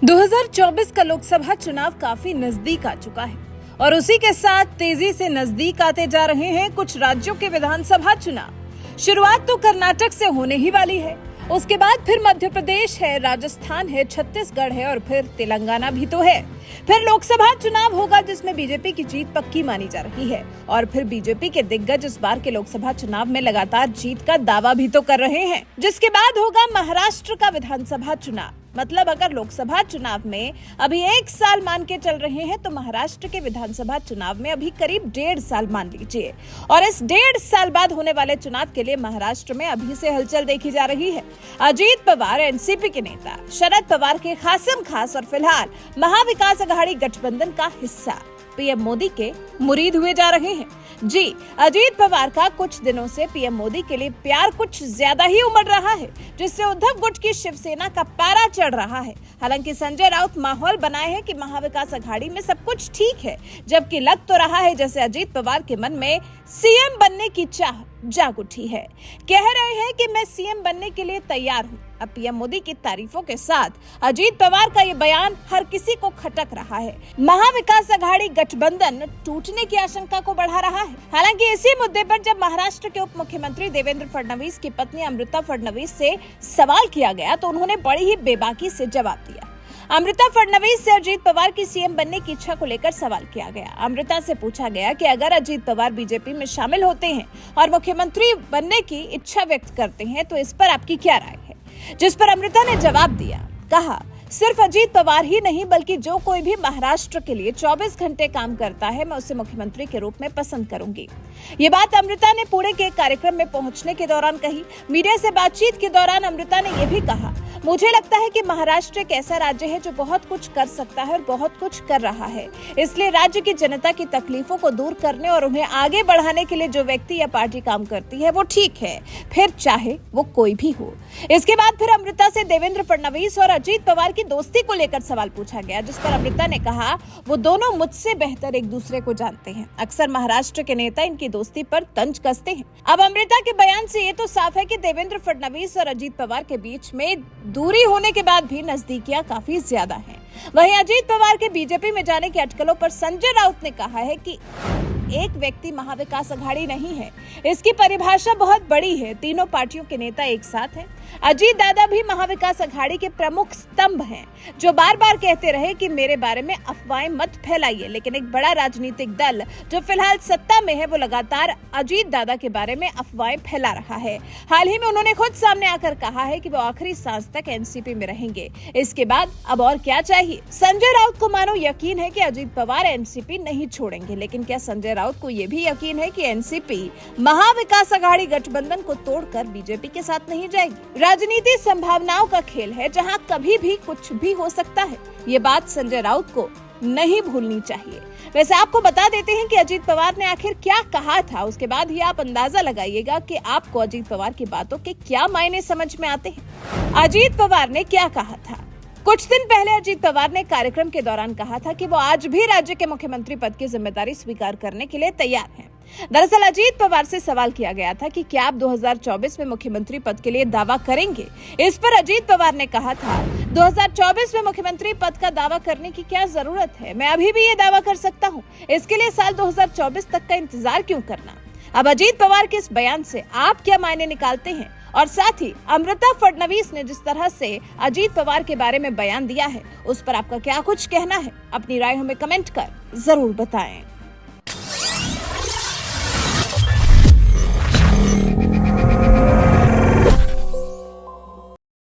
2024 का लोकसभा चुनाव काफी नजदीक आ चुका है और उसी के साथ तेजी से नजदीक आते जा रहे हैं कुछ राज्यों के विधानसभा चुनाव। शुरुआत तो कर्नाटक से होने ही वाली है, उसके बाद फिर मध्य प्रदेश है, राजस्थान है, छत्तीसगढ़ है और फिर तेलंगाना भी तो है। फिर लोकसभा चुनाव होगा जिसमें बीजेपी की जीत पक्की मानी जा रही है और फिर बीजेपी के दिग्गज इस बार के लोकसभा चुनाव में लगातार जीत का दावा भी तो कर रहे हैं। जिसके बाद होगा महाराष्ट्र का विधानसभा चुनाव। मतलब अगर लोकसभा चुनाव में अभी 1 साल मान के चल रहे हैं तो महाराष्ट्र के विधानसभा चुनाव में अभी करीब 1.5 साल मान लीजिए। और इस 1.5 साल बाद होने वाले चुनाव के लिए महाराष्ट्र में अभी से हलचल देखी जा रही है। अजीत पवार एनसीपी के नेता, शरद पवार के खासम खास और फिलहाल महाविकास अघाड़ी गठबंधन का हिस्सा पीएम मोदी के मुरीद हुए जा रहे हैं। जी, अजीत पवार का कुछ दिनों से पीएम मोदी के लिए प्यार कुछ ज्यादा ही उमड़ रहा है, जिससे उद्धव गुट की शिवसेना का पारा चढ़ रहा है। हालांकि संजय राउत माहौल बनाए हैं कि महाविकास अघाड़ी में सब कुछ ठीक है, जबकि लग तो रहा है जैसे अजीत पवार के मन में सीएम बनने की चाह जाग उठी है। कह रहे हैं कि मैं सीएम बनने के लिए तैयार हूँ। अब पीएम मोदी की तारीफों के साथ अजीत पवार का ये बयान हर किसी को खटक रहा है। महाविकास अघाड़ी गठबंधन टूटने की आशंका को बढ़ा रहा है। हालांकि इसी मुद्दे पर जब महाराष्ट्र के उप मुख्यमंत्री देवेंद्र फडणवीस की पत्नी अमृता फडणवीस से सवाल किया गया तो उन्होंने बड़ी ही बेबाकी से जवाब दिया। अमृता फडणवीस से अजीत पवार की सीएम बनने की इच्छा को लेकर सवाल किया गया। अमृता से पूछा गया कि अगर अजीत पवार बीजेपी में शामिल होते हैं और मुख्यमंत्री बनने की इच्छा व्यक्त करते हैं तो इस पर आपकी क्या राय है, जिस पर अमृता ने जवाब दिया, कहा सिर्फ अजीत पवार ही नहीं बल्कि जो कोई भी महाराष्ट्र के लिए 24 घंटे काम करता है मैं उसे मुख्यमंत्री के रूप में पसंद करूंगी। ये बात अमृता ने पुणे के कार्यक्रम में पहुंचने के दौरान कही। मीडिया से बातचीत के दौरान अमृता ने यह भी कहा, मुझे लगता है कि महाराष्ट्र एक ऐसा राज्य है जो बहुत कुछ कर सकता है और बहुत कुछ कर रहा है, इसलिए राज्य की जनता की तकलीफों को दूर करने और उन्हें आगे बढ़ाने के लिए जो व्यक्ति या पार्टी काम करती है वो ठीक है, फिर चाहे वो कोई भी हो। इसके बाद फिर अमृता से देवेंद्र फडणवीस और अजीत पवार की दोस्ती को लेकर सवाल पूछा गया, जिस पर अमृता ने कहा वो दोनों मुझसे बेहतर एक दूसरे को जानते हैं। अक्सर महाराष्ट्र के नेता इनकी दोस्ती पर तंज कसते हैं। अब अमृता के बयान से ये तो साफ है कि देवेंद्र फडणवीस और अजीत पवार के बीच में दूरी होने के बाद भी नजदीकियां काफी ज्यादा हैं। वहीं अजीत पवार के बीजेपी में जाने के अटकलों पर संजय राउत ने कहा है कि एक व्यक्ति महाविकास अघाड़ी नहीं है, इसकी परिभाषा बहुत बड़ी है। तीनों पार्टियों के नेता एक साथ हैं। अजीत दादा भी महाविकास अघाड़ी के प्रमुख स्तंभ हैं, जो बार बार कहते रहे कि मेरे बारे में अफवाहें मत फैलाइए। लेकिन एक बड़ा राजनीतिक दल जो फिलहाल सत्ता में है वो लगातार अजीत दादा के बारे में अफवाहें फैला रहा है। हाल ही में उन्होंने खुद सामने आकर कहा है कि वो आखिरी सांस तक एनसीपी में रहेंगे, इसके बाद अब और क्या चाहिए। संजय राउत को मानो यकीन है कि अजीत पवार एनसीपी नहीं छोड़ेंगे, लेकिन क्या संजय राउत को यह भी यकीन है कि एनसीपी महाविकास अघाड़ी गठबंधन को तोड़कर बीजेपी के साथ नहीं जाएगी। राजनीति संभावनाओं का खेल है जहां कभी भी कुछ भी हो सकता है। ये बात संजय राउत को नहीं भूलनी चाहिए। वैसे आपको बता देते हैं कि अजीत पवार ने आखिर क्या कहा था, उसके बाद ही आप अंदाजा लगाइएगा कि आपको अजीत पवार की बातों के क्या मायने समझ में आते हैं। अजीत पवार ने क्या कहा था? कुछ दिन पहले अजीत पवार ने कार्यक्रम के दौरान कहा था कि वो आज भी राज्य के मुख्यमंत्री पद की जिम्मेदारी स्वीकार करने के लिए तैयार हैं। दरअसल अजीत पवार से सवाल किया गया था कि क्या आप 2024 में मुख्यमंत्री पद के लिए दावा करेंगे। इस पर अजीत पवार ने कहा था, 2024 में मुख्यमंत्री पद का दावा करने की क्या जरूरत है, मैं अभी भी ये दावा कर सकता हूँ, इसके लिए साल 2024 तक का इंतजार क्यों करना। अब अजीत पवार के इस बयान से आप क्या मायने निकालते हैं, और साथ ही अमृता फडणवीस ने जिस तरह से अजीत पवार के बारे में बयान दिया है उस पर आपका क्या कुछ कहना है, अपनी राय हमें कमेंट कर जरूर बताएं।